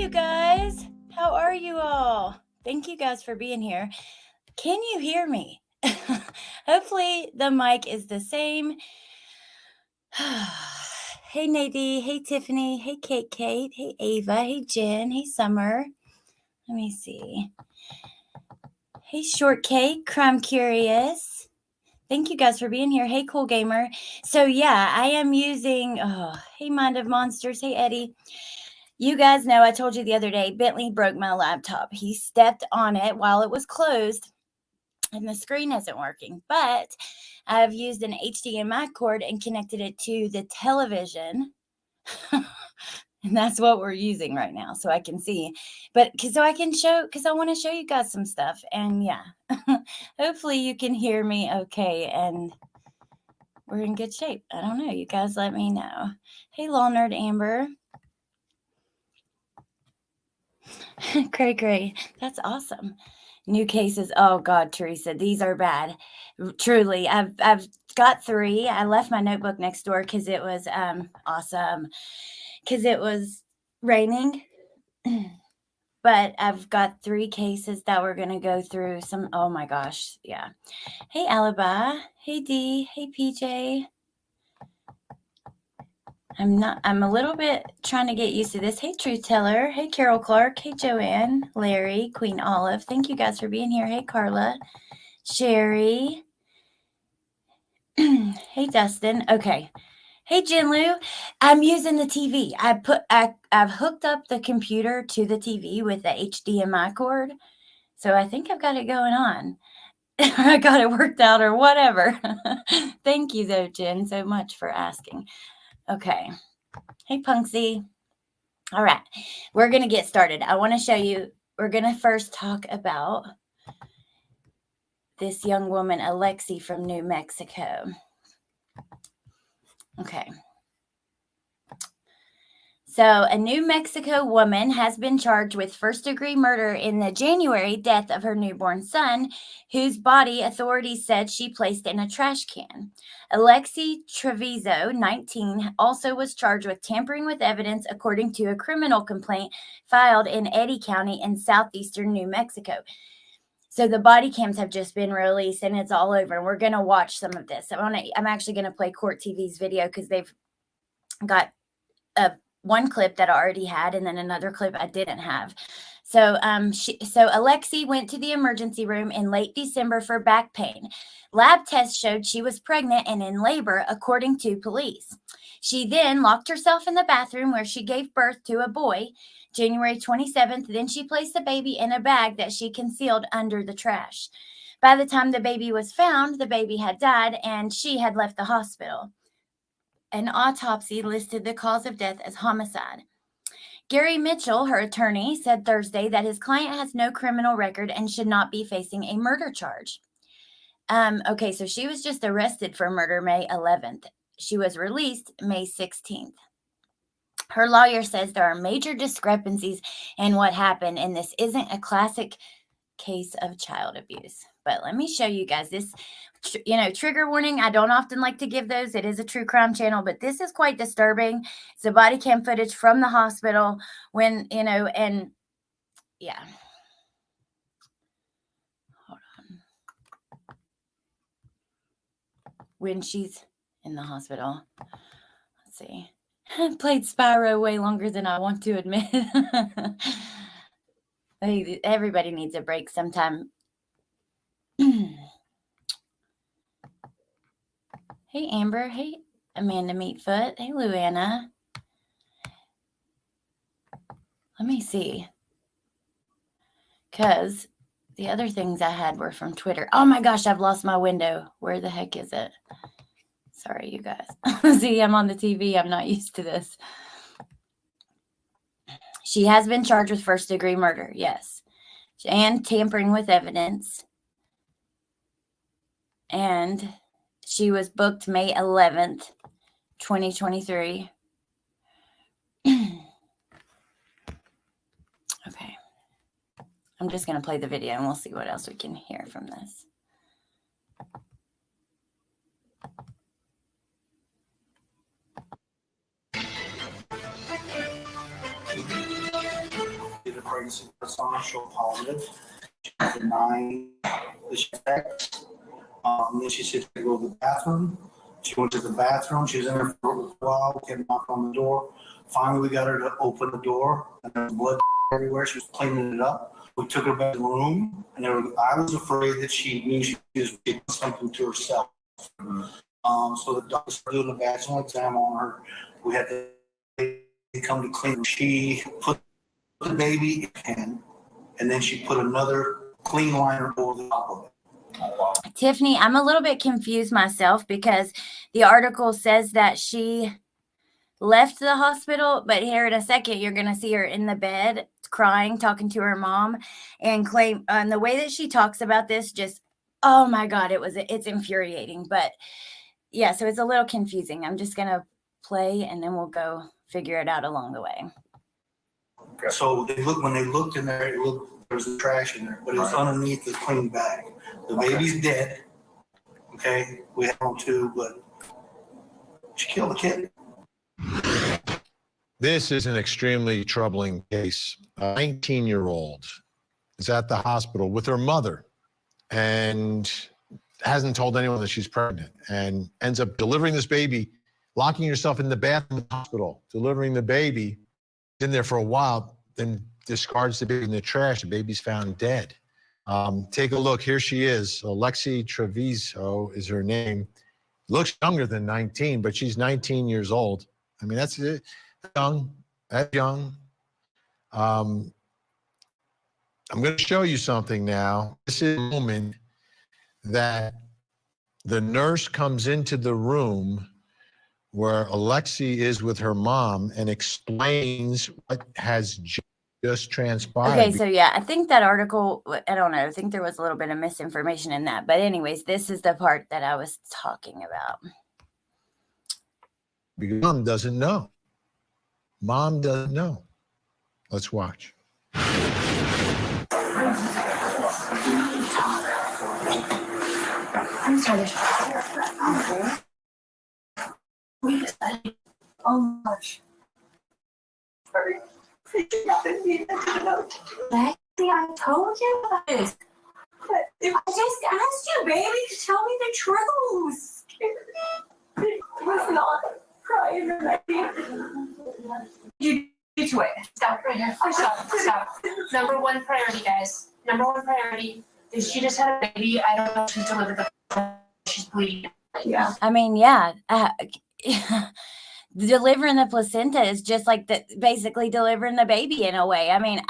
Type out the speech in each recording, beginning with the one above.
you guys. How are you all? Thank you guys for being here. Can you hear me? Hopefully the mic is the same. Hey Nadie, hey Tiffany, hey Kate, hey Ava, hey Jen, hey Summer. Let me see. Hey Shortcake, Crime Curious. Thank you guys for being here. Hey Cool Gamer. So yeah, I am using, hey Mind of Monsters, hey Eddie. You guys know I told you the other day, Bentley broke my laptop. He stepped on it while it was closed and the screen isn't working. But I've used an HDMI cord and connected it to the television. And that's what we're using right now, so I can see. But because I want to show you guys some stuff. And yeah, hopefully you can hear me okay and we're in good shape. I don't know. You guys let me know. Hey, Law Nerd Amber. Cray. That's awesome. New cases. Oh God, Teresa, these are bad. Truly, I've got 3. I left my notebook next door because it was awesome. Because it was raining. But I've got 3 cases that we're gonna go through. Oh my gosh, yeah. Hey Alibi. Hey D. Hey PJ. I'm a little bit trying to get used to this. Hey, Truth Teller. Hey, Carol Clark. Hey, Joanne, Larry, Queen Olive. Thank you guys for being here. Hey, Carla, Sherry. Hey, Dustin. Okay. Hey, Jinlu. I'm using the TV. I've hooked up the computer to the TV with the HDMI cord. So I think I've got it going on. I got it worked out or whatever. Thank you, though, Jen, so much for asking. Okay. Hey, Punksy. All right, we're going to get started. I want to show you, we're going to first talk about this young woman, Alexi from New Mexico. Okay. So a New Mexico woman has been charged with first-degree murder in the January death of her newborn son, whose body authorities said she placed in a trash can. Alexi Trevizo, 19, also was charged with tampering with evidence, according to a criminal complaint filed in Eddy County in southeastern New Mexico. So the body cams have just been released and it's all over. And we're going to watch some of this. I'm actually going to play Court TV's video because they've got one clip that I already had and then another clip I didn't have. So Alexi went to the emergency room in late December for back pain. Lab tests showed she was pregnant and in labor, according to police. She then locked herself in the bathroom where she gave birth to a boy, January 27th. Then she placed the baby in a bag that she concealed under the trash. By the time the baby was found, the baby had died and she had left the hospital. An autopsy listed the cause of death as homicide. Gary Mitchell, her attorney, said Thursday that his client has no criminal record and should not be facing a murder charge. Okay, so she was just arrested for murder May 11th. She was released May 16th. Her lawyer says there are major discrepancies in what happened, and this isn't a classic case of child abuse. But let me show you guys this, trigger warning. I don't often like to give those. It is a true crime channel, but this is quite disturbing. It's a body cam footage from the hospital when, and yeah. Hold on. When she's in the hospital. Let's see. I played Spyro way longer than I want to admit. Everybody needs a break sometime. Hey, Amber. Hey, Amanda Meatfoot. Hey, Luanna. Let me see. Because the other things I had were from Twitter. Oh my gosh, I've lost my window. Where the heck is it? Sorry, you guys. See, I'm on the TV. I'm not used to this. She has been charged with first-degree murder, yes. And tampering with evidence. And she was booked May 11th, 2023. Okay. I'm just going to play the video and we'll see what else we can hear from this. a pregnancy test on her, showed positive. She had a 9, then she said to go to the bathroom. She went to the bathroom. She was in there for a while. Came knocked on the door. Finally, we got her to open the door, and there was blood everywhere. She was cleaning it up. We took her back to the room, and I was afraid that she knew she was doing something to herself. So the doctor started doing a vaginal exam on her. We had to come to clean her. She put the baby in, and then she put another clean liner over the top of it. Tiffany, I'm a little bit confused myself because the article says that she left the hospital, but here in a second, you're going to see her in the bed crying, talking to her mom, and the way that she talks about this, just, oh my God, it's infuriating. But yeah, so it's a little confusing. I'm just going to play and then we'll go figure it out along the way. So when they looked in there, there was the trash in there, but it was underneath the clean bag. The baby's dead. Okay, we have one too, but she killed the kid. This is an extremely troubling case. A 19-year-old is at the hospital with her mother and hasn't told anyone that she's pregnant and ends up delivering this baby, locking herself in the bathroom of the hospital, delivering the baby, in there for a while, then discards the baby in the trash. The baby's found dead. Take a look. Here she is. Alexi Treviso is her name. Looks younger than 19, but she's 19 years old. I mean, that's it. Young. That's young. I'm going to show you something now. This is a moment that the nurse comes into the room where Alexi is with her mom and explains what has just transpired. Okay, so yeah, I think that article, I don't know, I think there was a little bit of misinformation in that. But anyways, this is the part that I was talking about. Because mom doesn't know. Mom doesn't know. Let's watch. I'm sorry. Oh my gosh. Sorry. Lexi, I told you about this. I just asked you, baby, to tell me the truth. It was not crying or nothing. You to it. Stop right here. Stop. Number one priority, guys. Number one priority is she just had a baby. I don't know if she's delivered the she's bleeding. Yeah. I mean, yeah. Delivering the placenta is just like basically delivering the baby in a way. I mean,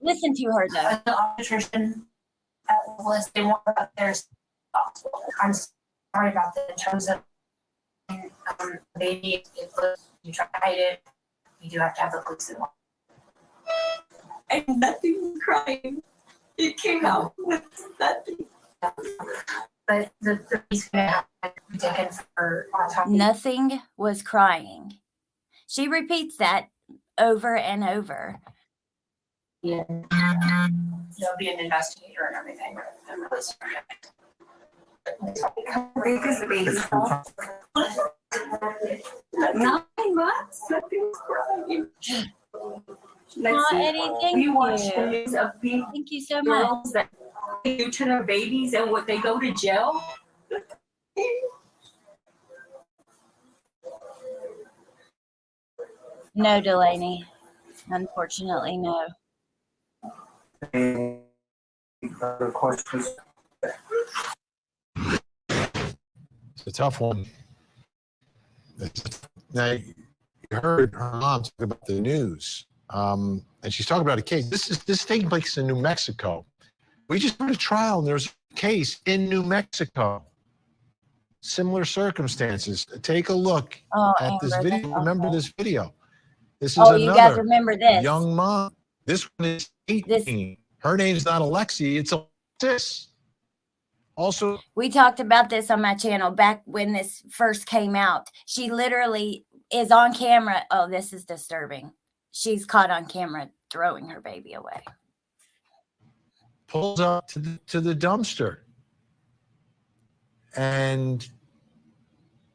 listen to her though. The obstetrician at Willis, they want her up there as possible. I'm sorry about that in terms of the baby. If you tried it, you do have to have the placenta. And nothing was crying. It came out with nothing. But the baby's going to have to be taken for autopsy. Nothing was crying. She repeats that over and over. Yeah. There'll be an investigator and everything. I'm really sorry. Because the baby's 9 months, nothing was crying. Not anything. We watched the news of people, Thank you so much. girls that do to their babies and what they go to jail. No, Delaney. Unfortunately, no. Any other questions? It's a tough one. Now, you heard her mom talk about the news, and she's talking about a case. This is taking place in New Mexico. We just heard a trial, and there's a case in New Mexico. Similar circumstances. Take a look at this video. Remember this video. This is you guys another remember this. young mom. This one is 18. Her name's not Alexi, it's Alexis. Also, We talked about this on my channel back when this first came out. She literally is on camera. Oh, this is disturbing. She's caught on camera throwing her baby away. pulls up to the dumpster. And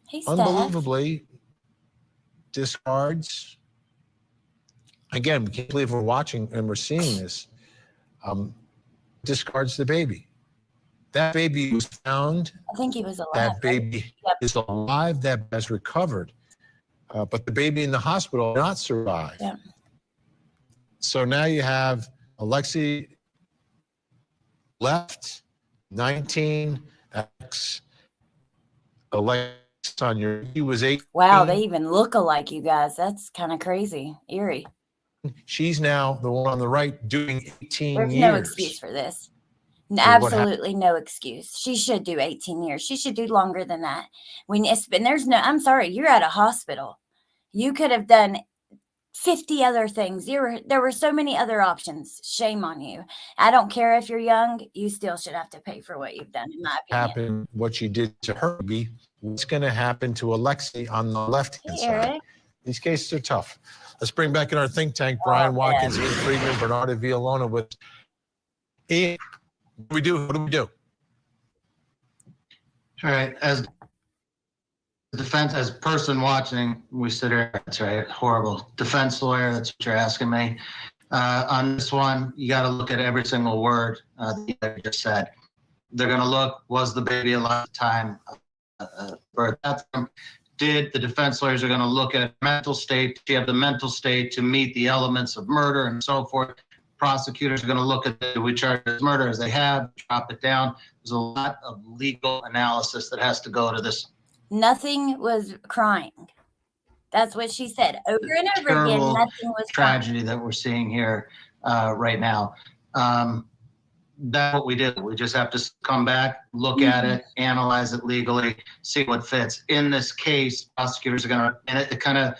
Hey, Steph. unbelievably discards again, we can't believe we're watching and we're seeing this, discards the baby. That baby was found. I think he was alive. That right? baby Yep. is alive. That has recovered. But the baby in the hospital did not survive. Yeah. So now you have Alexi left, 19, X, Alexi on your, he was 18. Wow, they even look alike, you guys. That's kind of crazy, eerie. She's now the one on the right doing 18 There's years. no excuse for this. what Absolutely no excuse. She should do 18 years. She should do longer than that. And there's no, I'm sorry, you're at a hospital. You could have done 50 other things. There were so many other options. Shame on you. I don't care if you're young, you still should have to pay for what you've done, in my opinion. Happen what you did to her baby, what's going to happen to Alexi on the left-hand Hey, side? Eric. These cases are tough. Let's bring back in our think tank Brian Watkins, man. Ian Friedman, Bernardo Villalona with Ian. What do we do? What do we do? All right, as defense, as person watching, we sit here, that's right, horrible. Defense lawyer, that's what you're asking me. On this one, you gotta look at every single word that you just said. They're gonna look, was the baby alive at the time of birth? The defense lawyers are gonna look at mental state, do you have the mental state to meet the elements of murder and so forth? Prosecutors are gonna look at, do we charge as murder as they have, drop it down? There's a lot of legal analysis that has to go to this Nothing was crying. That's what she said over and over again. terrible Nothing was crying. tragedy that we're seeing here right now. That's what we did. We just have to come back, look at it, analyze it legally, see what fits. In this case, prosecutors are gonna, and it kind of,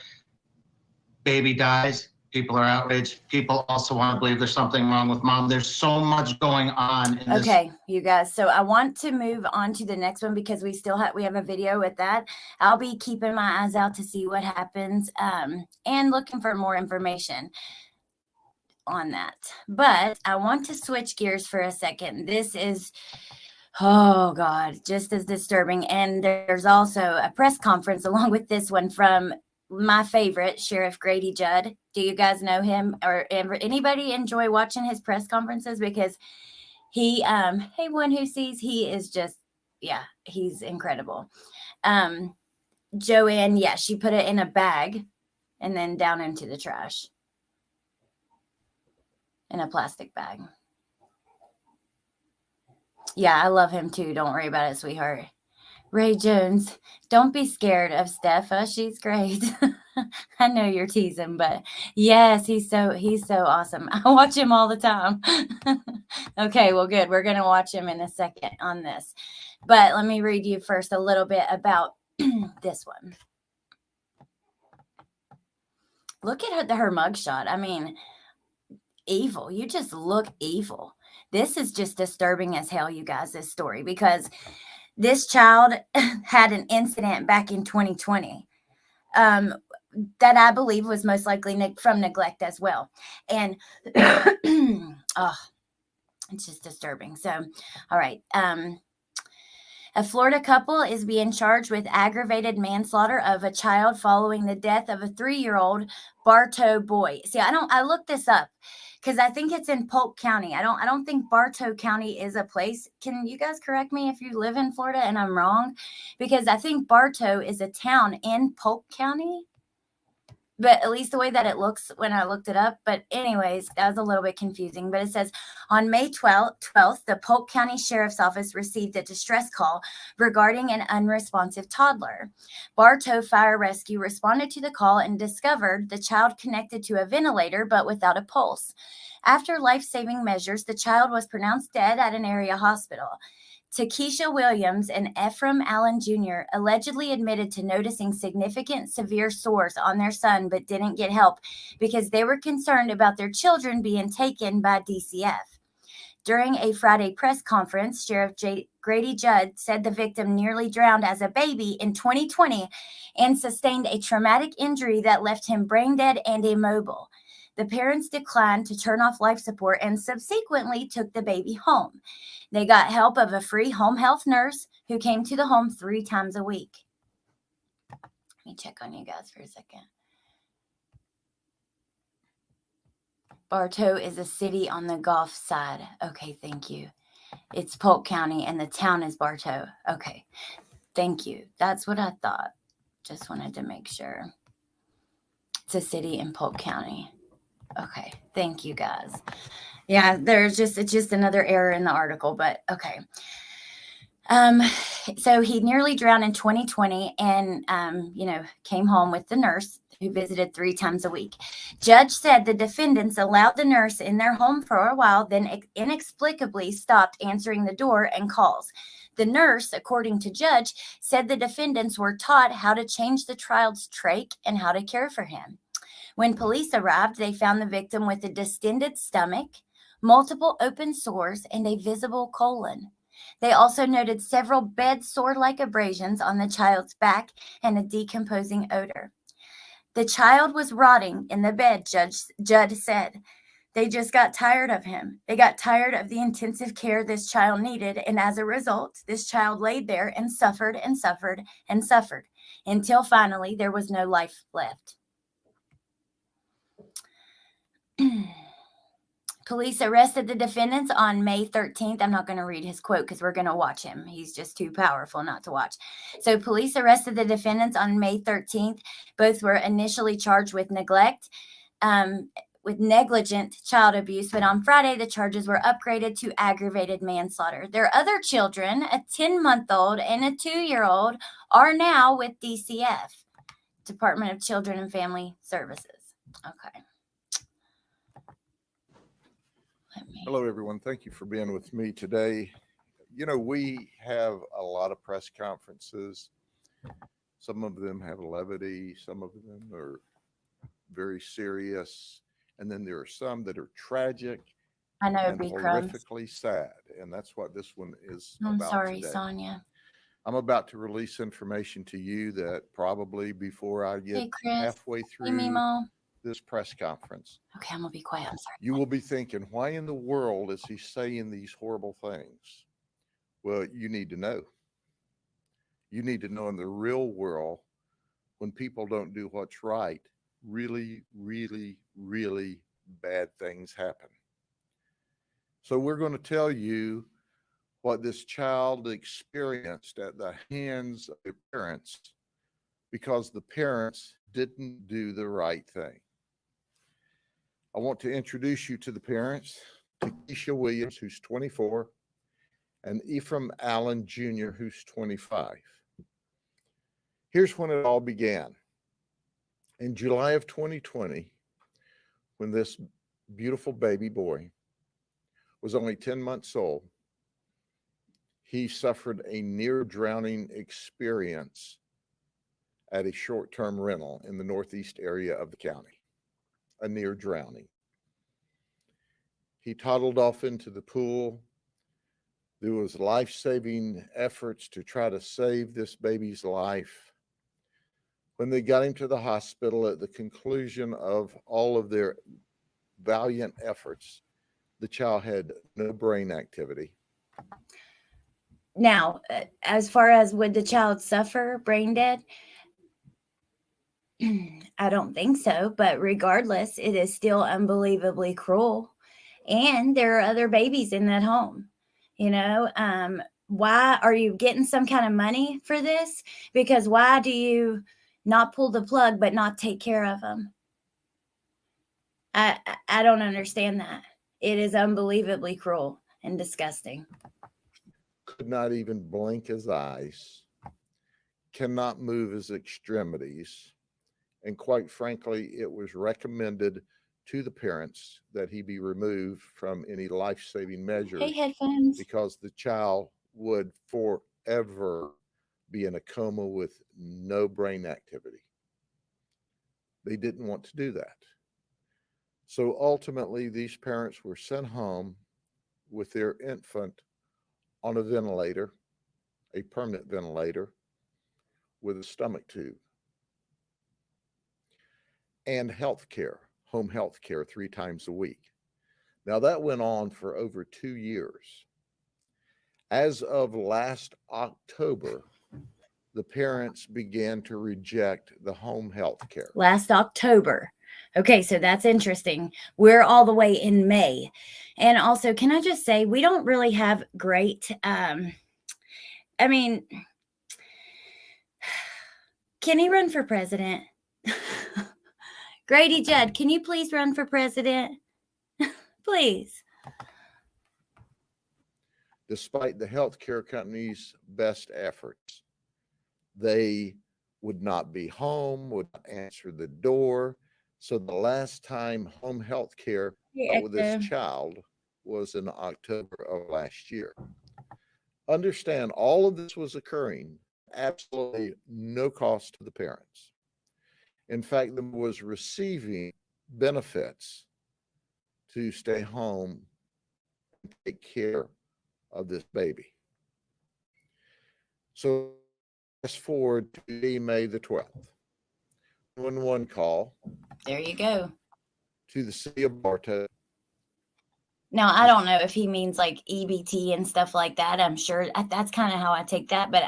baby dies, people are outraged. People also want to believe there's something wrong with mom. There's so much going on in this. Okay, you guys. So I want to move on to the next one because we have a video with that. I'll be keeping my eyes out to see what happens and looking for more information on that. But I want to switch gears for a second. This is, oh God, just as disturbing. And there's also a press conference along with this one from my favorite, Sheriff Grady Judd. Do you guys know him or anybody enjoy watching his press conferences? Because he, hey, one who sees, he is just, yeah, he's incredible. Joanne, yeah, she put it in a bag and then down into the trash in a plastic bag. Yeah, I love him too. Don't worry about it, sweetheart. Ray Jones, don't be scared of Steffa. She's great. I know you're teasing, but yes, he's so awesome. I watch him all the time. Okay, well, good. We're going to watch him in a second on this. But let me read you first a little bit about this one. Look at her mugshot. I mean, evil. You just look evil. This is just disturbing as hell, you guys, this story, because this child had an incident back in 2020 that I believe was most likely from neglect as well. And oh, it's just disturbing. So, all right. A Florida couple is being charged with aggravated manslaughter of a child following the death of a 3-year-old Bartow boy. See, I looked this up because I think it's in Polk County. I don't think Bartow County is a place. Can you guys correct me if you live in Florida and I'm wrong? Because I think Bartow is a town in Polk County. But at least the way that it looks when I looked it up. But anyways, that was a little bit confusing. But it says, on May 12th, the Polk County Sheriff's Office received a distress call regarding an unresponsive toddler. Bartow Fire Rescue responded to the call and discovered the child connected to a ventilator but without a pulse. After life-saving measures, the child was pronounced dead at an area hospital. Takesha Williams and Ephraim Allen Jr. allegedly admitted to noticing significant severe sores on their son but didn't get help because they were concerned about their children being taken by DCF. During a Friday press conference, Sheriff Grady Judd said the victim nearly drowned as a baby in 2020 and sustained a traumatic injury that left him brain dead and immobile. The parents declined to turn off life support and subsequently took the baby home. They got help of a free home health nurse who came to the home 3 times a week. Let me check on you guys for a second. Bartow is a city on the Gulf side. Okay, thank you. It's Polk County and the town is Bartow. Okay, thank you. That's what I thought. Just wanted to make sure. It's a city in Polk County. Okay, thank you guys. Yeah, it's just another error in the article, but okay. So he nearly drowned in 2020 and, came home with the nurse who visited 3 times a week. Judge said the defendants allowed the nurse in their home for a while, then inexplicably stopped answering the door and calls. The nurse, according to Judge, said the defendants were taught how to change the child's trach and how to care for him. When police arrived, they found the victim with a distended stomach, multiple open sores, and a visible colon. They also noted several bed sore-like abrasions on the child's back and a decomposing odor. The child was rotting in the bed, Judd said. They just got tired of him. They got tired of the intensive care this child needed, and as a result, this child laid there and suffered and suffered and suffered until finally there was no life left. Police arrested the defendants on May 13th. I'm not going to read his quote because we're going to watch him. He's just too powerful not to watch. So police arrested the defendants on May 13th. Both were initially charged with negligent child abuse, but on Friday, the charges were upgraded to aggravated manslaughter. Their other children, a 10-month-old and a 2-year-old, are now with DCF, Department of Children and Family Services. Okay. Hello, everyone. Thank you for being with me today. You know, we have a lot of press conferences. Some of them have levity. Some of them are very serious. And then there are some that are tragic I know, and B-crumbs. horrifically sad. And that's what this one is I'm about sorry, today. Sonia. I'm about to release information to you that probably before I get Hey, Chris. halfway Hey, through Mimo. this press conference, Okay, I'm going to be quiet. I'm sorry. you will be thinking, why in the world is he saying these horrible things? Well, you need to know. You need to know in the real world, when people don't do what's right, really, really, really bad things happen. So we're going to tell you what this child experienced at the hands of their parents because the parents didn't do the right thing. I want to introduce you to the parents, Keisha Williams, who's 24, and Ephraim Allen Jr., who's 25. Here's when it all began. In July of 2020, when this beautiful baby boy was only 10 months old, he suffered a near drowning experience at a short-term rental in the northeast area of the county. A near drowning. He toddled off into the pool. There was life-saving efforts to try to save this baby's life. When they got him to the hospital at the conclusion of all of their valiant efforts, the child had no brain activity. Now, as far as would the child suffer brain dead? I don't think so, but regardless, it is still unbelievably cruel. And there are other babies in that home. You know, why are you getting some kind of money for this? Because why do you not pull the plug but not take care of them? I don't understand that. It is unbelievably cruel and disgusting. Could not even blink his eyes, cannot move his extremities. And quite frankly, it was recommended to the parents that he be removed from any life-saving measures Hey, headphones. because the child would forever be in a coma with no brain activity. They didn't want to do that. So ultimately, these parents were sent home with their infant on a ventilator, a permanent ventilator with a stomach tube, and health care, home health care 3 times a week. Now that went on for over 2 years. As of last October, the parents began to reject the home health care. Last October. Okay, so that's interesting. We're all the way in May. And also, can I just say, we don't really have great, I mean, can he run for president? Grady Judd, can you please run for president? Please. Despite the healthcare company's best efforts, they would not be home, would not answer the door. So the last time home health care with this child was in October of last year. Understand, all of this was occurring absolutely no cost to the parents. In fact, them was receiving benefits to stay home and take care of this baby. So fast forward to May the 12th. 911 call There you go. to the city of Bartow. Now, I don't know if he means like EBT and stuff like that. I'm sure that's kind of how I take that, but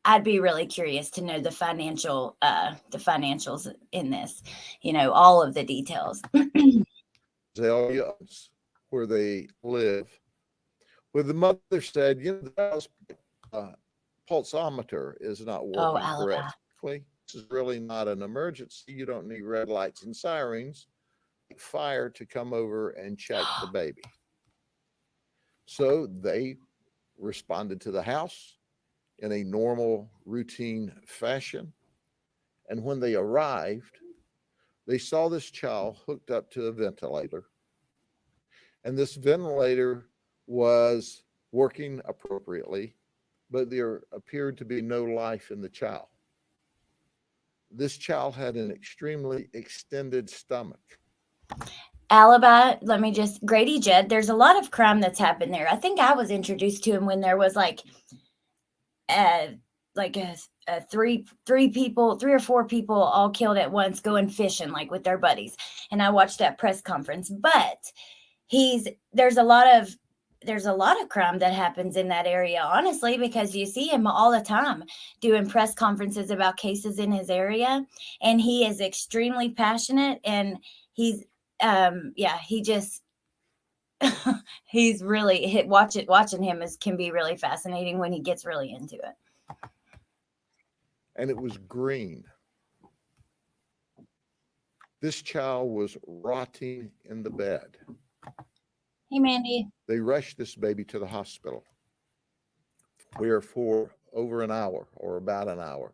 I'd be really curious to know the financials in this, all of the details. Azaleas, where they live, where the mother said, the pulsometer is not working correctly. This is really not an emergency. You don't need red lights and sirens, fire to come over and check the baby. So they responded to the house in a normal, routine fashion. And when they arrived, they saw this child hooked up to a ventilator. And this ventilator was working appropriately, but there appeared to be no life in the child. This child had an extremely extended stomach. Alibi, Grady Judd, there's a lot of crime that's happened there. I think I was introduced to him when there was three or four people all killed at once going fishing with their buddies, and I watched that press conference. But there's a lot of crime that happens in that area, honestly, because you see him all the time doing press conferences about cases in his area, and he is extremely passionate, and he's he's really watching him can be really fascinating when he gets really into it. And it was green. This child was rotting in the bed. Hey, Mandy. They rushed this baby to the hospital, where for over an hour, or about an hour,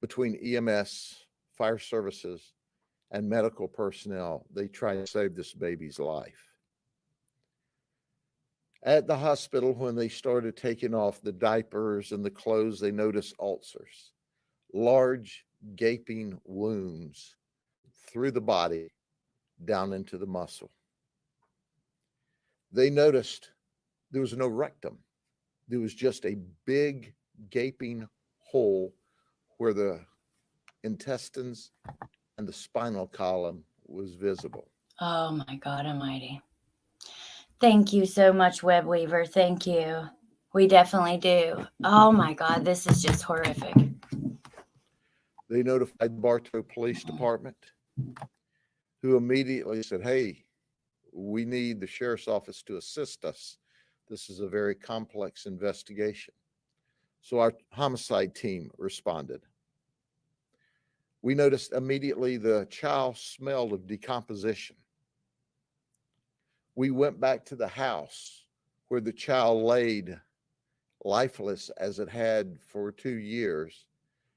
between EMS, fire services, and medical personnel, they tried to save this baby's life. At the hospital, when they started taking off the diapers and the clothes, they noticed ulcers, large gaping wounds through the body down into the muscle. They noticed there was no rectum. There was just a big gaping hole where the intestines and the spinal column was visible. Oh my God Almighty. Thank you so much, Web Weaver. Thank you. We definitely do. Oh my God, this is just horrific. They notified the Bartow Police Department, who immediately said, hey, we need the sheriff's office to assist us. This is a very complex investigation. So our homicide team responded. We noticed immediately the child smelled of decomposition. We went back to the house where the child laid lifeless as it had for 2 years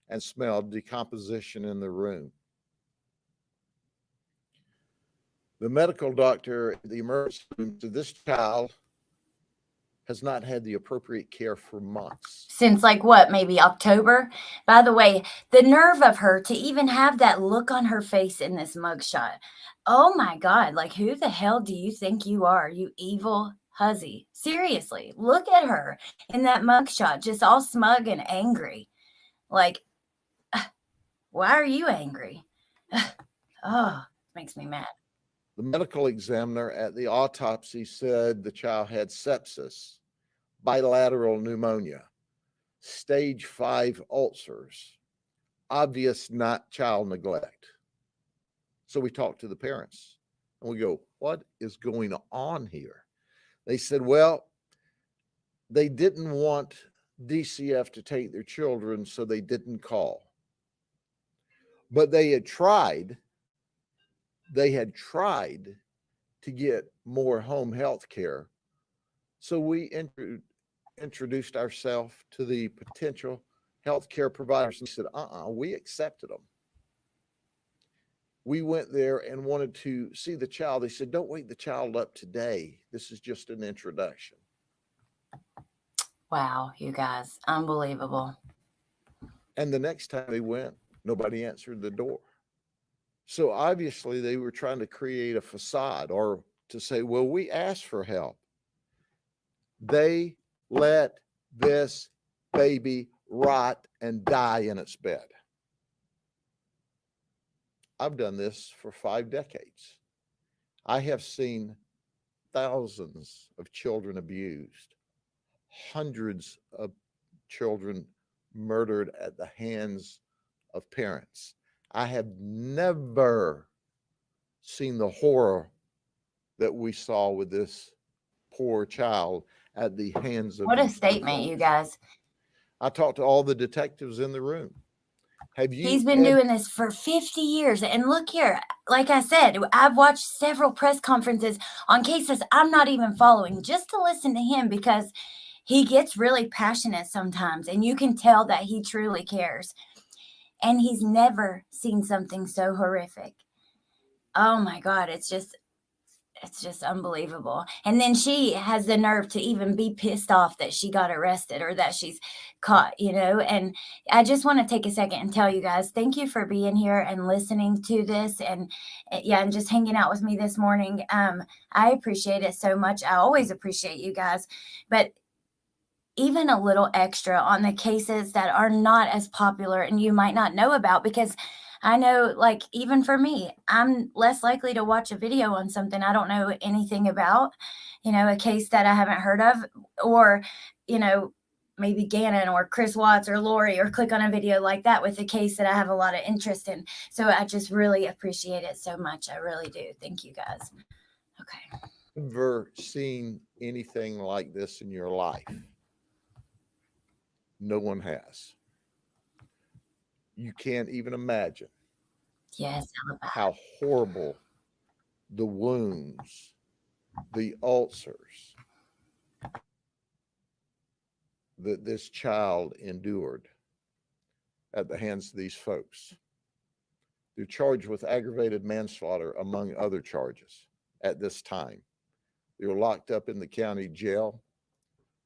and smelled decomposition in the room. The medical doctor at the emergency room said this child has not had the appropriate care for months. Since maybe October? By the way, the nerve of her to even have that look on her face in this mugshot. Oh my God, who the hell do you think you are, you evil hussy? Seriously, look at her in that mugshot, just all smug and angry. Why are you angry? Oh, makes me mad. The medical examiner at the autopsy said the child had sepsis, bilateral pneumonia, stage 5 ulcers, obvious not child neglect. So we talked to the parents and we go, what is going on here? They said, well, they didn't want DCF to take their children, so they didn't call. But they had tried to get more home health care. So we introduced ourselves to the potential healthcare providers and said, we accepted them. We went there and wanted to see the child. They said, don't wake the child up today. This is just an introduction. Wow, you guys, unbelievable. And the next time they went, nobody answered the door. So obviously they were trying to create a facade or to say, well, we asked for help. They let this baby rot and die in its bed. I've done this for 5 decades. I have seen thousands of children abused, hundreds of children murdered at the hands of parents. I have never seen the horror that we saw with this poor child at the hands of What a these statement, you folks. guys. I talked to all the detectives in the room. He's been doing this for 50 years. And look here, like I said, I've watched several press conferences on cases I'm not even following just to listen to him because he gets really passionate sometimes. And you can tell that he truly cares. And he's never seen something so horrific. Oh my God, it's just unbelievable. And then she has the nerve to even be pissed off that she got arrested or that she's caught, and I just want to take a second and tell you guys, thank you for being here and listening to this and just hanging out with me this morning. I appreciate it so much. I always appreciate you guys, but even a little extra on the cases that are not as popular and you might not know about, because I know, like, even for me, I'm less likely to watch a video on something I don't know anything about, a case that I haven't heard of, or, maybe Gannon or Chris Watts or Lori, or click on a video like that with a case that I have a lot of interest in. So I just really appreciate it so much. I really do. Thank you guys. Okay. Never seen anything like this in your life. No one has. You can't even imagine how horrible the wounds, the ulcers that this child endured at the hands of these folks. They're charged with aggravated manslaughter, among other charges, at this time. They're locked up in the county jail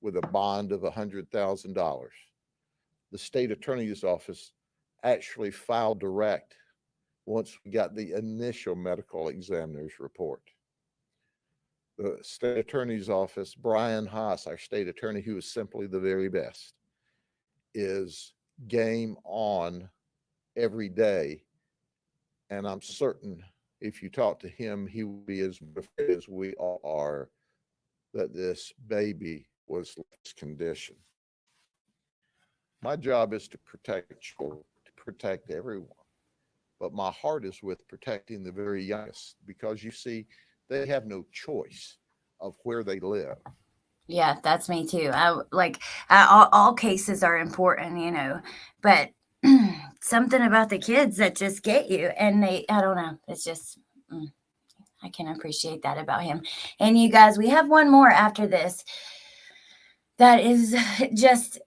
with a bond of $100,000. The state attorney's office actually filed direct once we got the initial medical examiner's report. The state attorney's office, Brian Haas, our state attorney, who is simply the very best, is game on every day. And I'm certain if you talk to him, he will be as afraid as we all are that this baby was in this condition. My job is to protect children, to protect everyone. But my heart is with protecting the very youngest, because you see, they have no choice of where they live. Yeah, that's me too. All cases are important, but something about the kids that just get you, and I don't know. It's just, I can appreciate that about him. And you guys, we have one more after this that is just,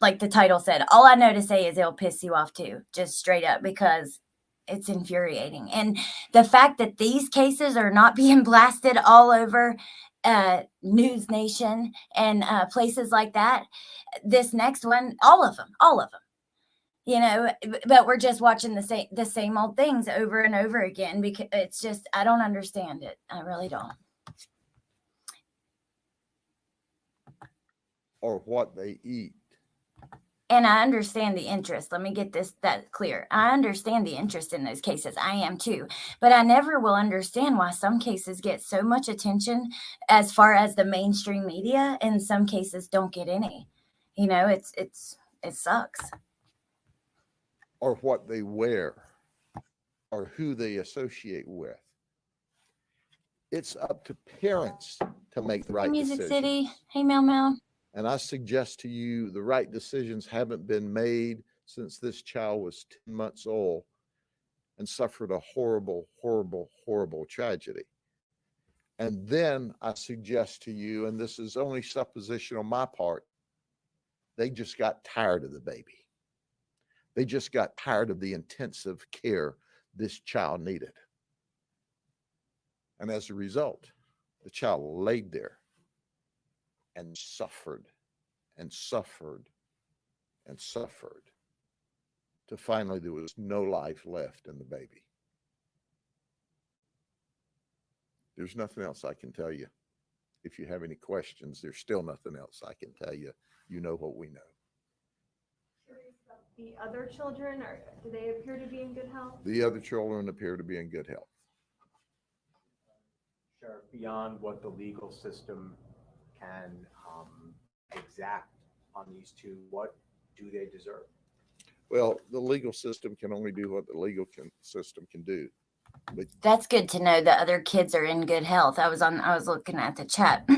like the title said, all I know to say is it'll piss you off too, just straight up, because it's infuriating. And the fact that these cases are not being blasted all over News Nation and places like that, this next one, all of them, but we're just watching the same old things over and over again, because it's just, I don't understand it. I really don't. Or what they eat. And I understand the interest. Let me get that clear. I understand the interest in those cases. I am too. But I never will understand why some cases get so much attention as far as the mainstream media, and some cases don't get any. It sucks. or what they wear or who they associate with. It's up to parents to make the Hey, right Music decisions. City. Hey, Mel Mel. And I suggest to you the right decisions haven't been made since this child was 10 months old and suffered a horrible, horrible, horrible tragedy. And then I suggest to you, and this is only supposition on my part, they just got tired of the baby. They just got tired of the intensive care this child needed. And as a result, the child laid there and suffered and suffered and suffered till finally there was no life left in the baby. There's nothing else I can tell you. If you have any questions, there's still nothing else I can tell you. You know what we know. Curious about the other children, or do they appear to be in good health? The other children appear to be in good health. Sheriff, beyond what the legal system can exact on these two, what do they deserve? Well, the legal system can only do what the legal system can do. But That's good to know that other kids are in good health. I was looking at the chat,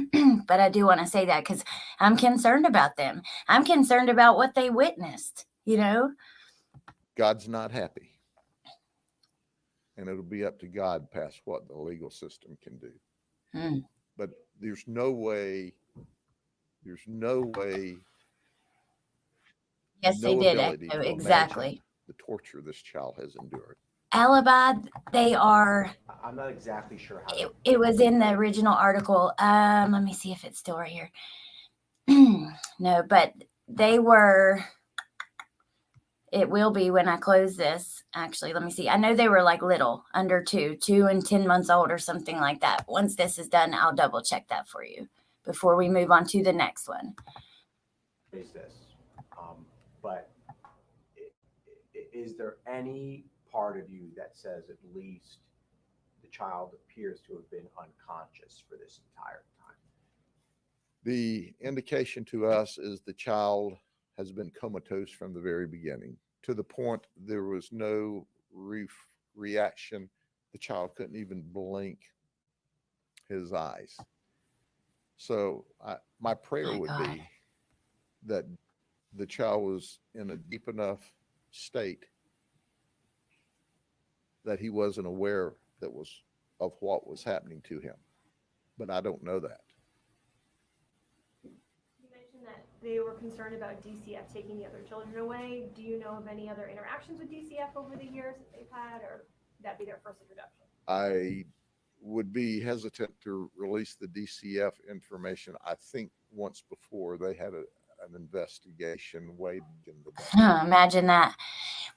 but I do want to say that because I'm concerned about them. I'm concerned about what they witnessed, you know? God's not happy. And it'll be up to God past what the legal system can do. Hmm. But there's no way, Yes, no they did. ability to Exactly. imagine the torture this child has endured. Alibi, they are, I'm not exactly sure how. it was in the original article. Let me see if it's still right here. No, but they were, it will be when I close this. Actually, let me see. I know they were like little, under 2 and 10 months old or something like that. Once this is done, I'll double check that for you before we move on to the next one. Is this, but is there any part of you that says at least the child appears to have been unconscious for this entire time? The indication to us is the child has been comatose from the very beginning, to the point there was no reaction. The child couldn't even blink his eyes. So my prayer My would God. be that the child was in a deep enough state that he wasn't aware of what was happening to him. But I don't know that. You mentioned that they were concerned about DCF taking the other children away. Do you know of any other interactions with DCF over the years that they've had, or would that be their first introduction? I would be hesitant to release the DCF information. I think once before they had an investigation way in the back. Imagine that.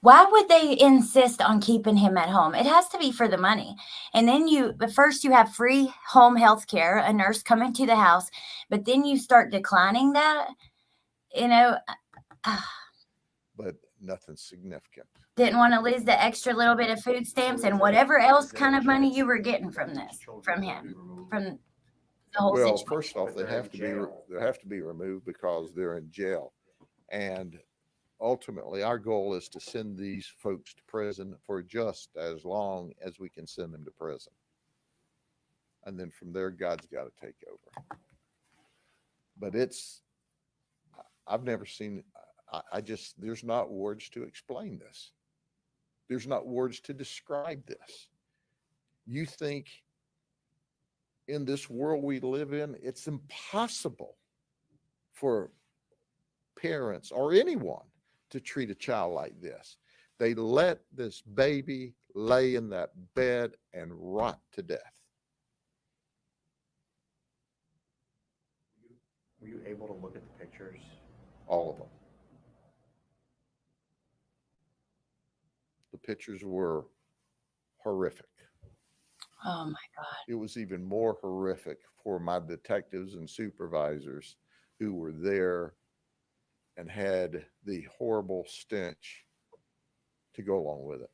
Why would they insist on keeping him at home? It has to be for the money. And then first you have free home health care, a nurse coming to the house, but then you start declining that, But nothing significant. didn't want to lose the extra little bit of food stamps and whatever else kind of money you were getting from this, from him, from the whole Well, situation. first off, But they they're have in to jail. they have to be removed because they're in jail. And ultimately, our goal is to send these folks to prison for just as long as we can send them to prison. And then from there, God's got to take over. But I've never seen, there's not words to explain this. There's not words to describe this. You think in this world we live in, it's impossible for parents or anyone to treat a child like this. They let this baby lay in that bed and rot to death. Were you able to look at the pictures? All of them. The pictures were horrific. Oh my God. It was even more horrific for my detectives and supervisors who were there and had the horrible stench to go along with it.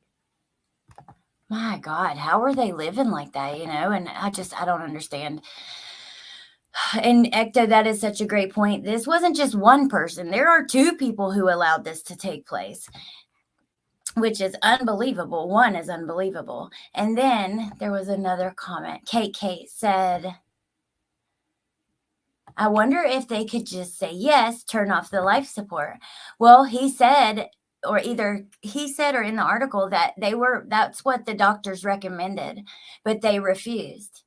My God, how are they living like that, And I don't understand. And Ecto, that is such a great point. This wasn't just one person. There are 2 people who allowed this to take place. which is unbelievable. One is unbelievable. And then there was another comment. Kate said, I wonder if they could just say yes, turn off the life support. Well, he said, or either he said or in the article that that's what the doctors recommended, but they refused.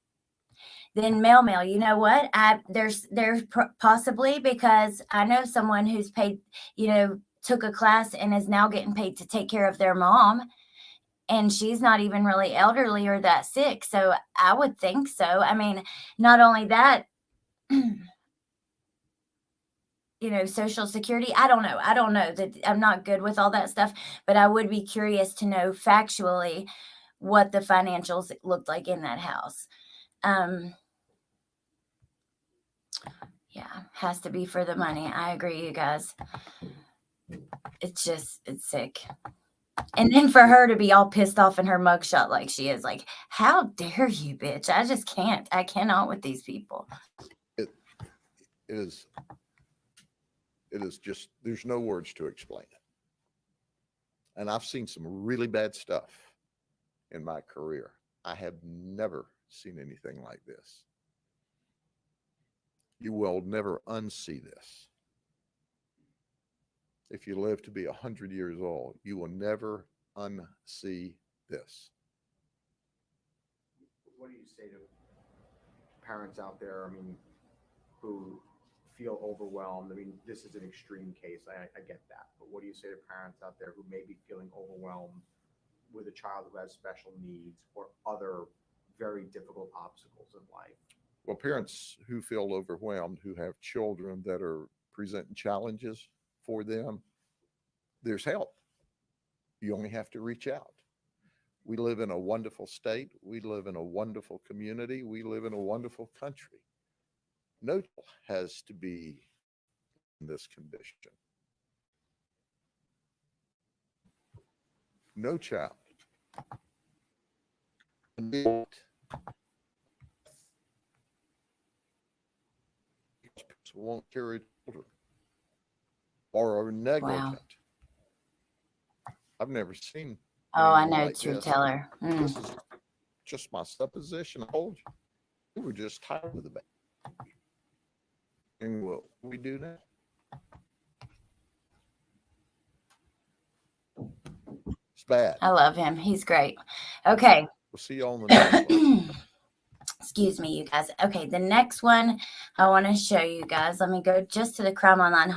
Then Mail, you know what? There's possibly, because I know someone who's paid, took a class and is now getting paid to take care of their mom. And she's not even really elderly or that sick. So I would think so. I mean, not only that, Social Security. I don't know that I'm not good with all that stuff, but I would be curious to know factually what the financials looked like in that house. Yeah, has to be for the money. I agree, you guys. It's sick. And then for her to be all pissed off in her mugshot like she is, like, how dare you, bitch? I just can't. I cannot with these people. It is just, there's no words to explain it. And I've seen some really bad stuff in my career. I have never seen anything like this. You will never unsee this. If you live to be 100 years old, you will never unsee this. What do you say to parents out there, I mean, who feel overwhelmed? I mean, this is an extreme case. I get that. But what do you say to parents out there who may be feeling overwhelmed with a child who has special needs or other very difficult obstacles in life? Well, parents who feel overwhelmed, who have children that are presenting challenges for them, there's help. You only have to reach out. We live in a wonderful state. We live in a wonderful community. We live in a wonderful country. No child has to be in this condition. No child. Won't carry children or are negligent. Wow. I've never seen. Oh, I anything know, like True this. Teller. This is just my supposition. I told you, we were just tired of the baby. And what we do now? It's bad. I love him. He's great. Okay. We'll see you on the next one. Excuse me, you guys. Okay, the next one I want to show you guys. Let me go just to the Crime Online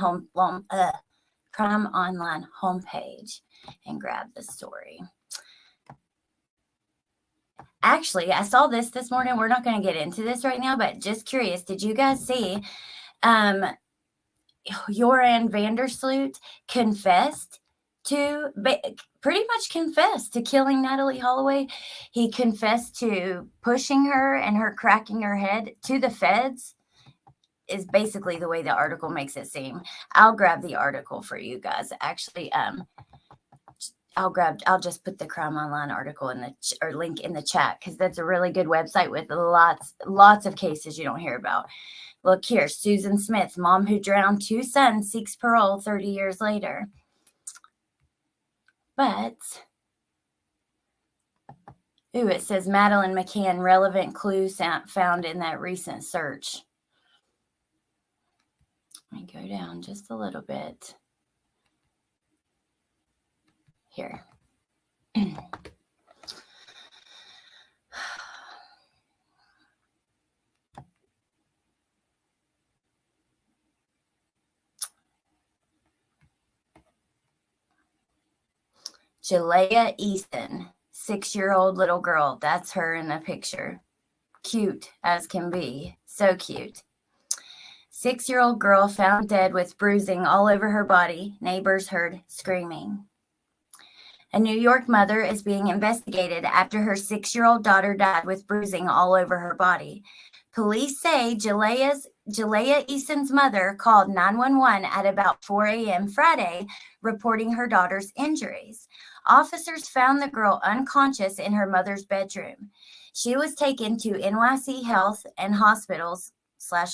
homepage and grab the story. Actually, I saw this morning. We're not going to get into this right now, but just curious. Did you guys see Joran Vandersloot pretty much confessed to killing Natalee Holloway? He confessed to pushing her and her cracking her head to the feds, is basically the way the article makes it seem. I'll grab the article for you guys. Actually, I'll just put the Crime Online article in or link in the chat, because that's a really good website with lots of cases you don't hear about. Look here, Susan Smith, mom who drowned 2 sons, seeks parole 30 years later. But, it says Madeleine McCann, relevant clues found in that recent search. Let me go down just a little bit. Here. Jalea Easton, 6-year-old little girl. That's her in the picture. Cute as can be. So cute. 6-year-old girl found dead with bruising all over her body. Neighbors heard screaming. A New York mother is being investigated after her 6-year-old daughter died with bruising all over her body. Police say Jalea Easton's mother called 911 at about 4 a.m. Friday, reporting her daughter's injuries. Officers found the girl unconscious in her mother's bedroom. She was taken to NYC Health and Hospital's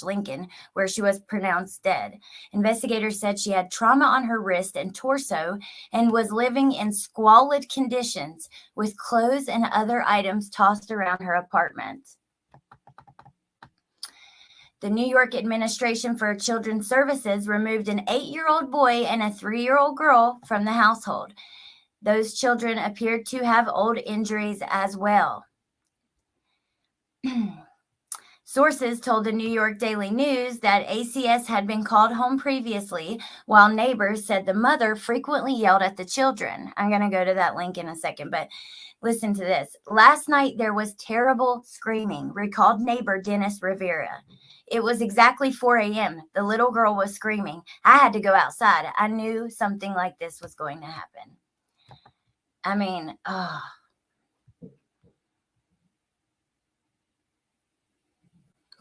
Lincoln, where she was pronounced dead. Investigators said she had trauma on her wrist and torso and was living in squalid conditions with clothes and other items tossed around her apartment. The New York Administration for Children's Services removed an 8-year-old boy and a 3-year-old girl from the household. Those children appeared to have old injuries as well. Sources told the New York Daily News that ACS had been called home previously, while neighbors said the mother frequently yelled at the children. I'm going to go to that link in a second, but listen to this. Last night there was terrible screaming, recalled neighbor Dennis Rivera. It was exactly 4 a.m. The little girl was screaming. I had to go outside. I knew something like this was going to happen. I mean, I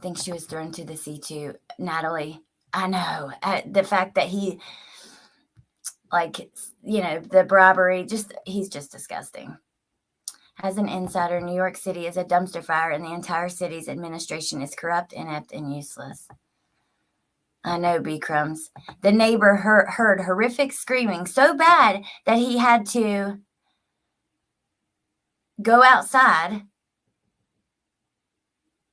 think she was thrown to the sea too. Natalie, I know. The fact that he, the bribery, he's just disgusting. As an insider, New York City is a dumpster fire and the entire city's administration is corrupt, inept, and useless. I know, B. Crumbs. The neighbor heard horrific screaming so bad that he had to go outside,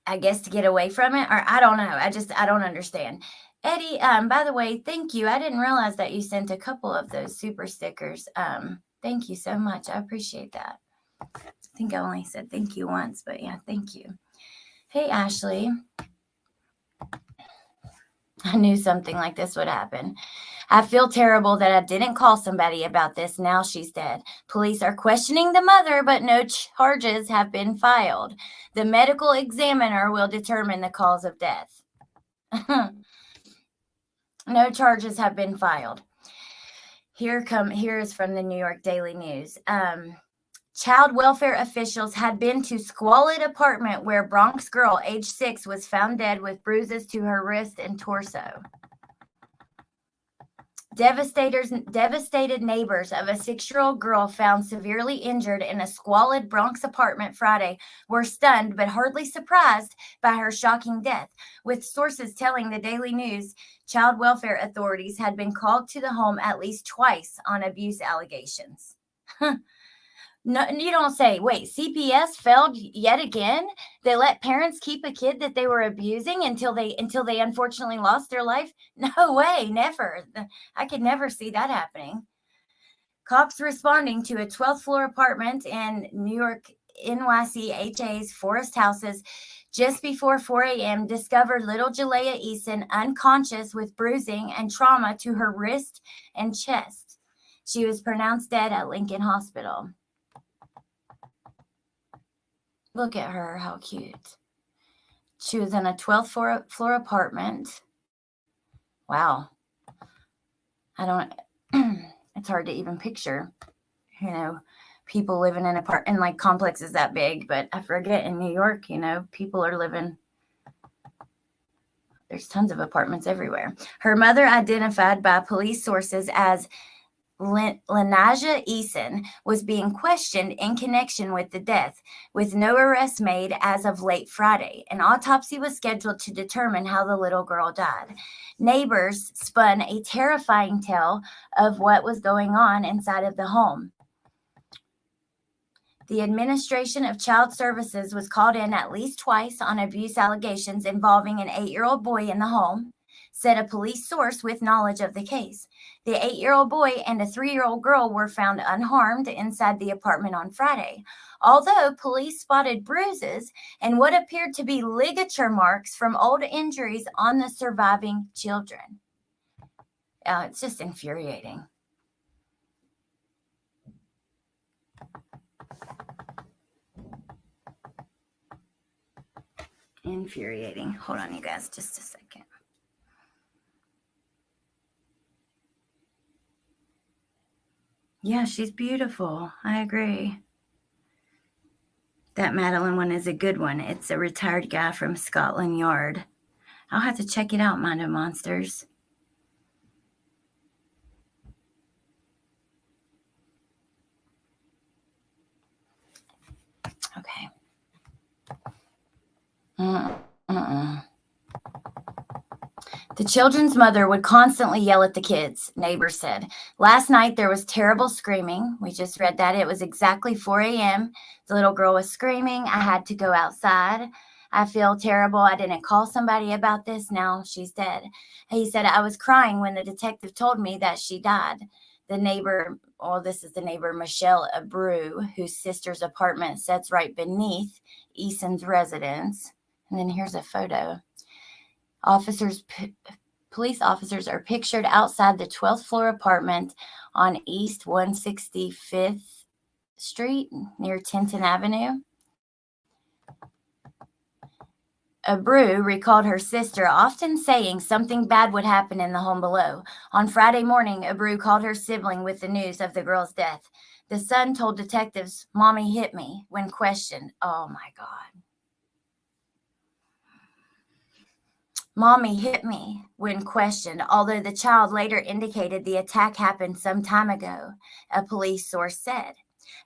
I guess, to get away from it. Or I don't know. I don't understand. Eddie, by the way, thank you. I didn't realize that you sent a couple of those super stickers. Thank you so much. I appreciate that. I think I only said thank you once, but yeah, thank you. Hey, Ashley. I knew something like this would happen. I feel terrible that I didn't call somebody about this. Now she's dead. Police are questioning the mother, but no charges have been filed. The medical examiner will determine the cause of death. No charges have been filed. Here is from the New York Daily News. Child welfare officials had been to squalid apartment where Bronx girl, age 6, was found dead with bruises to her wrist and torso. Devastated neighbors of a 6-year-old girl found severely injured in a squalid Bronx apartment Friday were stunned but hardly surprised by her shocking death, with sources telling the Daily News child welfare authorities had been called to the home at least twice on abuse allegations. No, you don't say, wait, CPS failed yet again? They let parents keep a kid that they were abusing until they unfortunately lost their life? No way, never. I could never see that happening. Cops responding to a 12th floor apartment in New York NYCHA's Forest Houses just before 4 a.m. discovered little Jalea Eason unconscious with bruising and trauma to her wrist and chest. She was pronounced dead at Lincoln Hospital. Look at her, how cute. She was in a 12th floor apartment. Wow. It's hard to even picture, people living in like complexes that big, but I forget in New York, people are living, there's tons of apartments everywhere. Her mother, identified by police sources as Lenasia Eason, was being questioned in connection with the death, with no arrest made as of late Friday. An autopsy was scheduled to determine how the little girl died. Neighbors spun a terrifying tale of what was going on inside of the home. The Administration of Child Services was called in at least twice on abuse allegations involving an 8-year-old boy in the home, said a police source with knowledge of the case. The 8-year-old boy and a 3-year-old girl were found unharmed inside the apartment on Friday, although police spotted bruises and what appeared to be ligature marks from old injuries on the surviving children. It's just infuriating. Infuriating. Hold on, you guys, just a second. Yeah, she's beautiful. I agree. That Madeline one is a good one. It's a retired guy from Scotland Yard. I'll have to check it out, Mind of Monsters. Okay. The children's mother would constantly yell at the kids, neighbors said. Last night there was terrible screaming. We just read that. It was exactly 4 a.m. The little girl was screaming. I had to go outside. I feel terrible. I didn't call somebody about this. Now she's dead. He said, I was crying when the detective told me that she died. The neighbor, this is the neighbor, Michelle Abreu, whose sister's apartment sits right beneath Eason's residence. And then here's a photo. Police officers are pictured outside the 12th floor apartment on East 165th Street near Tinton Avenue. Abreu recalled her sister often saying something bad would happen in the home below. On Friday morning, Abreu called her sibling with the news of the girl's death. The son told detectives, Mommy hit me, when questioned. Oh my God. Mommy hit me when questioned, although the child later indicated the attack happened some time ago, a police source said.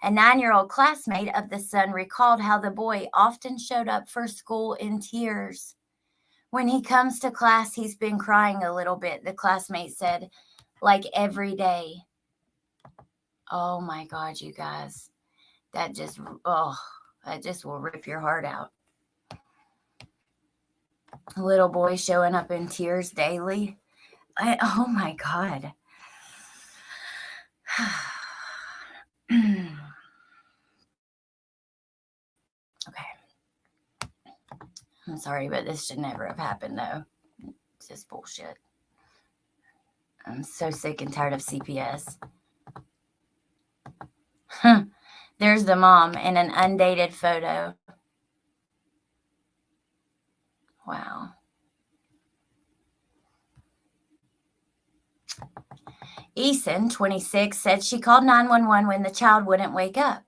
A 9-year-old classmate of the son recalled how the boy often showed up for school in tears. When he comes to class, he's been crying a little bit, the classmate said, like every day. Oh my God, you guys. That just will rip your heart out. A little boy showing up in tears daily. Oh my God. Okay. I'm sorry, but this should never have happened, though. It's just bullshit. I'm so sick and tired of CPS. There's the mom in an undated photo. Wow. Eason, 26, said she called 911 when the child wouldn't wake up.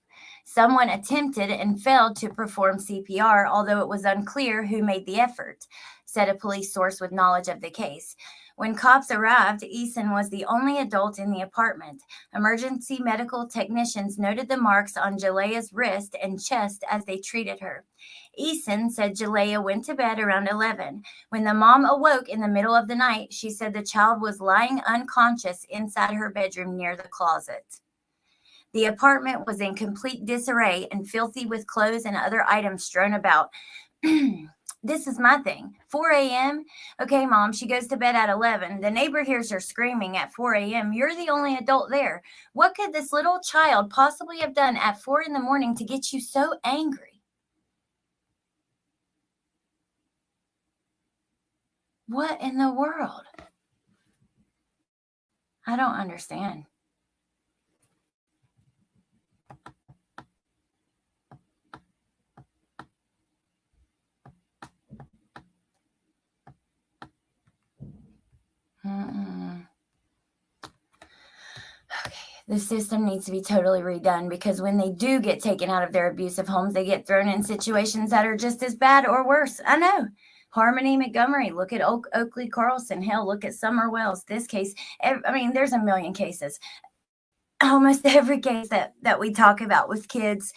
Someone attempted and failed to perform CPR, although it was unclear who made the effort, said a police source with knowledge of the case. When cops arrived, Eason was the only adult in the apartment. Emergency medical technicians noted the marks on Jalea's wrist and chest as they treated her. Eason said Jalea went to bed around 11. When the mom awoke in the middle of the night, she said the child was lying unconscious inside her bedroom near the closet. The apartment was in complete disarray and filthy with clothes and other items strewn about. This is my thing. 4 a.m. Okay, Mom, she goes to bed at 11. The neighbor hears her screaming at 4 a.m. You're the only adult there. What could this little child possibly have done at 4 in the morning to get you so angry? What in the world? I don't understand. Okay, the system needs to be totally redone, because when they do get taken out of their abusive homes, they get thrown in situations that are just as bad or worse. I know. Harmony Montgomery, look at Oakley Carlson. Hell, look at Summer Wells. This case, there's a million cases. Almost every case that we talk about with kids,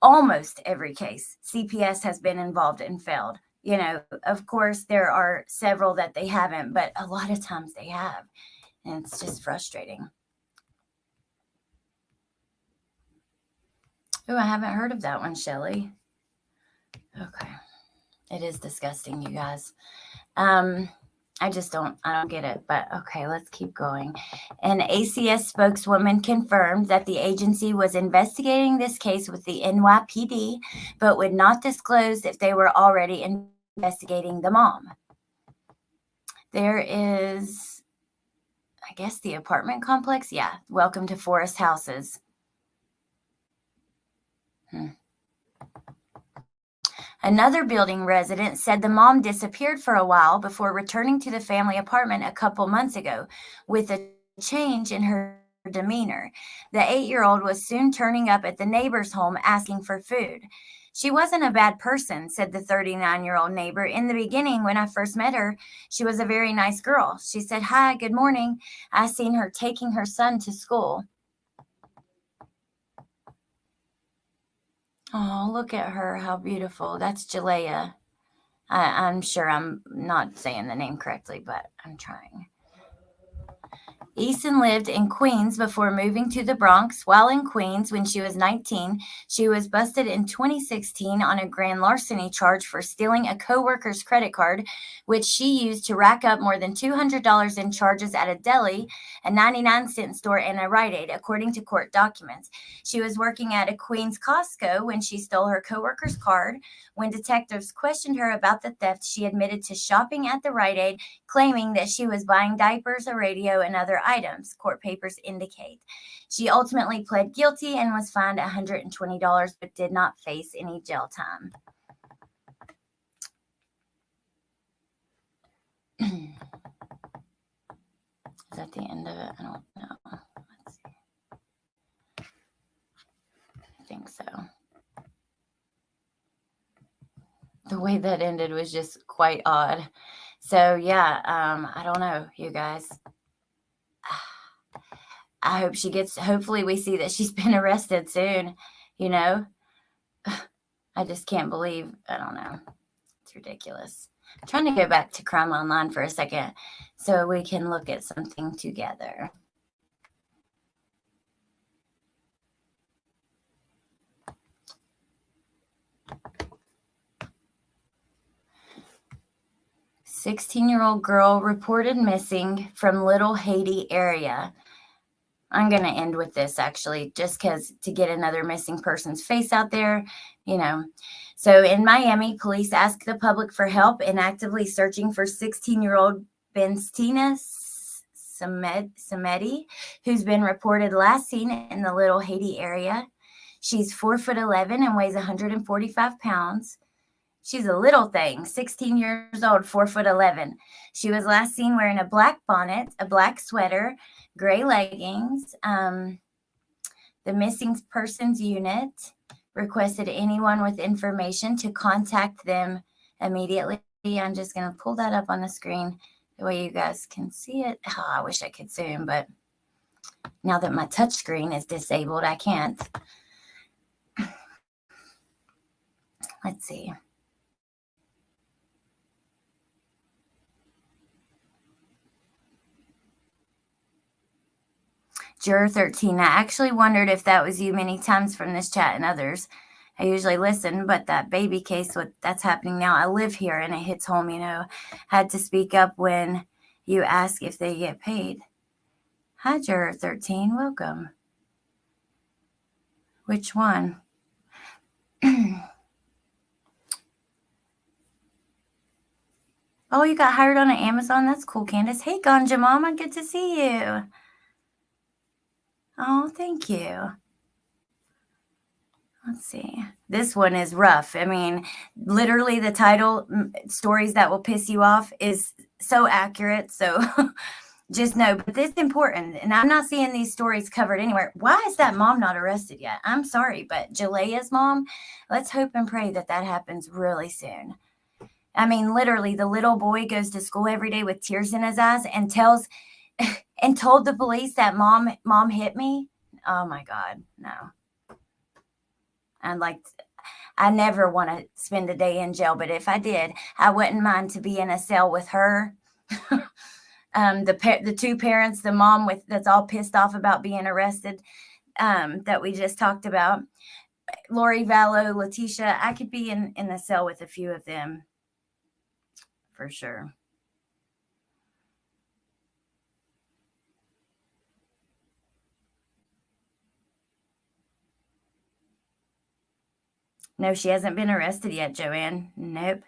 almost every case, CPS has been involved and failed. You know, of course, there are several that they haven't, but a lot of times they have. And it's just frustrating. Oh, I haven't heard of that one, Shelley. Okay. It is disgusting, you guys. I don't get it, but okay, let's keep going. An ACS spokeswoman confirmed that the agency was investigating this case with the NYPD, but would not disclose if they were already investigating the mom. There is, I guess, the apartment complex. Yeah, welcome to Forest Houses. Another building resident said the mom disappeared for a while before returning to the family apartment a couple months ago with a change in her demeanor. The 8-year-old was soon turning up at the neighbor's home asking for food. She wasn't a bad person, said the 39-year-old neighbor. In the beginning, when I first met her, she was a very nice girl. She said, "Hi, good morning. I seen her taking her son to school." Oh, look at her. How beautiful. That's Jalea. I'm sure I'm not saying the name correctly, but I'm trying. Eason lived in Queens before moving to the Bronx. While in Queens, when she was 19, she was busted in 2016 on a grand larceny charge for stealing a coworker's credit card, which she used to rack up more than $200 in charges at a deli, a 99-cent store, and a Rite Aid, according to court documents. She was working at a Queens Costco when she stole her coworker's card. When detectives questioned her about the theft, she admitted to shopping at the Rite Aid, claiming that she was buying diapers, a radio, and other items, court papers indicate. She ultimately pled guilty and was fined $120, but did not face any jail time. Is that the end of it? I don't know. Let's see. I think so. The way that ended was just quite odd. So yeah, I don't know, you guys. I hope she gets, hopefully we see that she's been arrested soon, you know. I just can't believe, I don't know. It's ridiculous. I'm trying to go back to Crime Online for a second so we can look at something together. "16-year-old girl reported missing from Little Haiti area." I'm going to end with this, actually, just because to get another missing person's face out there, you know. So in Miami, police asked the public for help in actively searching for 16-year-old Benstina Samedi, who's been reported last seen in the Little Haiti area. She's 4'11" and weighs 145 pounds. She's a little thing, 16 years old, 4'11". She was last seen wearing a black bonnet, a black sweater, gray leggings. The missing persons unit requested anyone with information to contact them immediately. I'm just going to pull that up on the screen the way you guys can see it. Oh, I wish I could zoom, but now that my touch screen is disabled, I can't. Let's see. Juror 13. I actually wondered if that was you many times from this chat and others. I usually listen, but that baby case, that's happening now. I live here and it hits home, you know. Had to speak up when you ask if they get paid. Hi, Juror 13. Welcome. Which one? Oh, you got hired on Amazon? That's cool, Candace. Hey, Ganja Mama. Good to see you. Oh, thank you. Let's see. This one is rough. I mean, literally the title, Stories That Will Piss You Off, is so accurate. So just know, but this is important. And I'm not seeing these stories covered anywhere. Why is that mom not arrested yet? I'm sorry, but Jalea's mom, let's hope and pray that that happens really soon. I mean, literally, the little boy goes to school every day with tears in his eyes and told the police that mom hit me. Oh my God, no. I never want to spend a day in jail, but if I did, I wouldn't mind to be in a cell with her. The two parents, the mom that's all pissed off about being arrested, that we just talked about, Lori Vallow, Letitia. I could be in the cell with a few of them for sure. No, she hasn't been arrested yet, Joanne. Nope.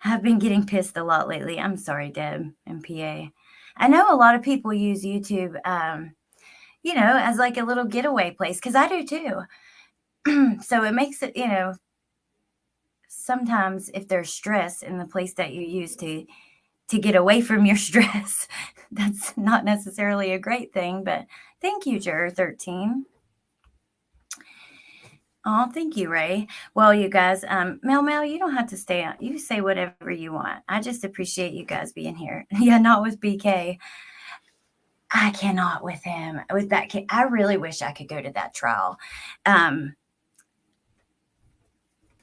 I've been getting pissed a lot lately. I'm sorry, Deb and PA. I know a lot of people use YouTube, you know, as like a little getaway place, because I do too. So it makes it, you know, sometimes if there's stress in the place that you use to get away from your stress, that's not necessarily a great thing. But thank you, Juror 13. Oh, thank you, Ray. Well, you guys, Mel, you don't have to stay on. You say whatever you want. I just appreciate you guys being here. Yeah, not with BK. I cannot with him. With that kid, I really wish I could go to that trial.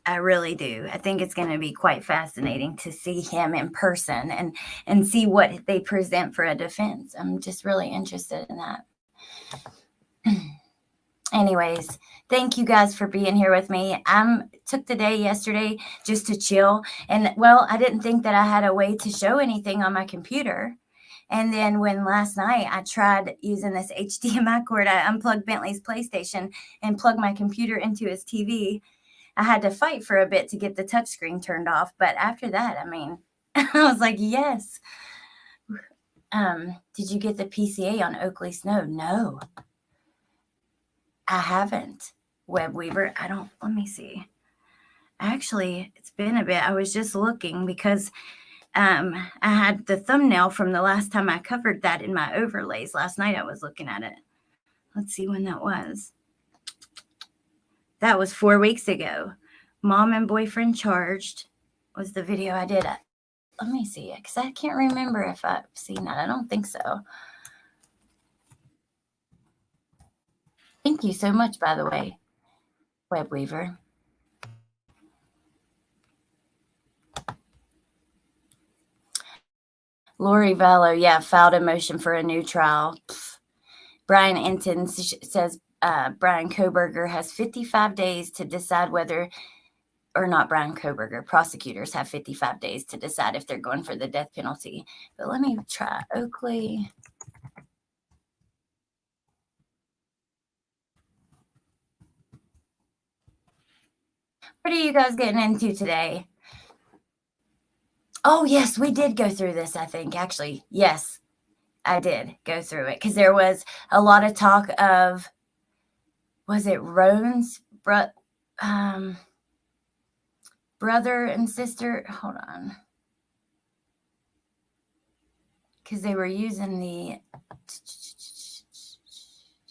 I really do. I think it's going to be quite fascinating to see him in person and see what they present for a defense. I'm just really interested in that. Anyways, thank you guys for being here with me. Took the day yesterday just to chill. And well, I didn't think that I had a way to show anything on my computer. And then when last night I tried using this HDMI cord, I unplugged Bentley's PlayStation and plugged my computer into his TV. I had to fight for a bit to get the touchscreen turned off. But after that, I mean, I was like, yes. Did you get the PCA on Oakley Snow? No. I haven't. Web Weaver, let me see. Actually, it's been a bit. I was just looking because I had the thumbnail from the last time I covered that in my overlays. Last night I was looking at it. Let's see when that was. That was 4 weeks ago. Mom and boyfriend charged was the video I did. Let me see it because I can't remember if I've seen that. I don't think so. Thank you so much, by the way, Web Weaver. Lori Vallow, yeah, filed a motion for a new trial. Brian Enton says Brian Kohberger has 55 days to decide whether, or not Brian Kohberger, prosecutors have 55 days to decide if they're going for the death penalty. But let me try Oakley. What are you guys getting into today? Oh, yes, we did go through this, I think. Actually, yes, I did go through it because there was a lot of talk of, was it Roan's brother and sister? Hold on. Because they were using the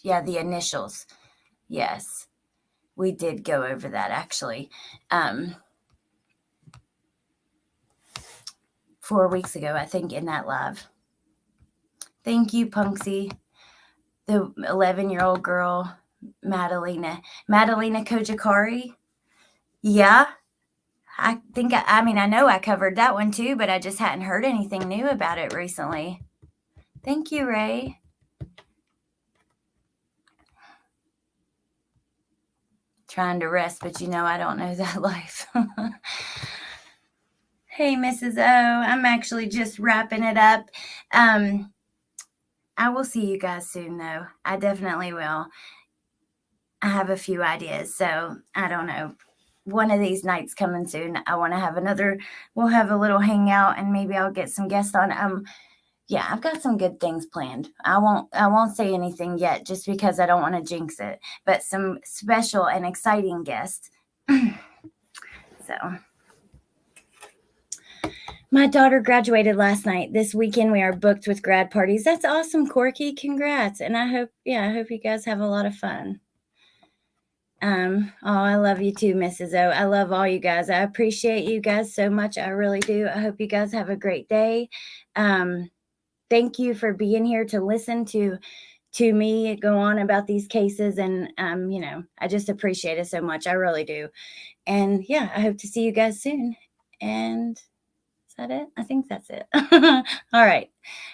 initials. Yes. We did go over that actually 4 weeks ago, I think, in that live. Thank you, Punksy. The 11-year-old girl, Madalena Kojakari. Yeah, I think, I know I covered that one too, but I just hadn't heard anything new about it recently. Thank you, Ray. Trying to rest, but I don't know that life. Hey, Mrs. O, I'm actually just wrapping it up. I will see you guys soon, though. I definitely will. I have a few ideas, so I don't know. One of these nights coming soon. I want to have we'll have a little hangout, and maybe I'll get some guests on. Yeah, I've got some good things planned. I won't say anything yet just because I don't want to jinx it, but some special and exciting guests. So my daughter graduated last night. This weekend we are booked with grad parties. That's awesome, Corky. Congrats. And I hope you guys have a lot of fun. I love you too, Mrs. O. I love all you guys. I appreciate you guys so much. I really do. I hope you guys have a great day. Thank you for being here to listen to me go on about these cases. And, I just appreciate it so much. I really do. And yeah, I hope to see you guys soon. And is that it? I think that's it. All right.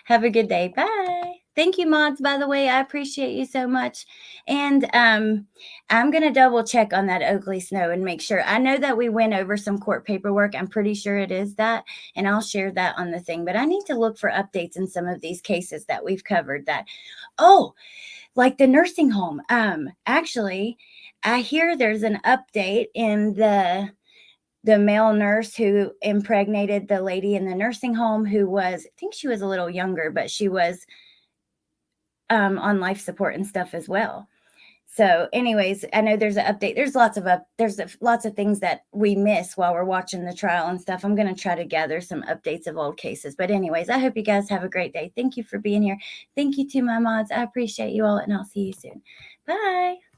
Have a good day. Bye. Thank you, mods, by the way. I appreciate you so much. And I'm going to double check on that Oakley Snow and make sure. I know that we went over some court paperwork. I'm pretty sure it is that. And I'll share that on the thing. But I need to look for updates in some of these cases that we've covered like the nursing home. Actually, I hear there's an update in the male nurse who impregnated the lady in the nursing home who was, I think she was a little younger, but she was on life support and stuff as well. So anyways, I know there's an update. There's lots of things that we miss while we're watching the trial and stuff. I'm going to try to gather some updates of old cases. But anyways, I hope you guys have a great day. Thank you for being here. Thank you to my mods. I appreciate you all, and I'll see you soon. Bye.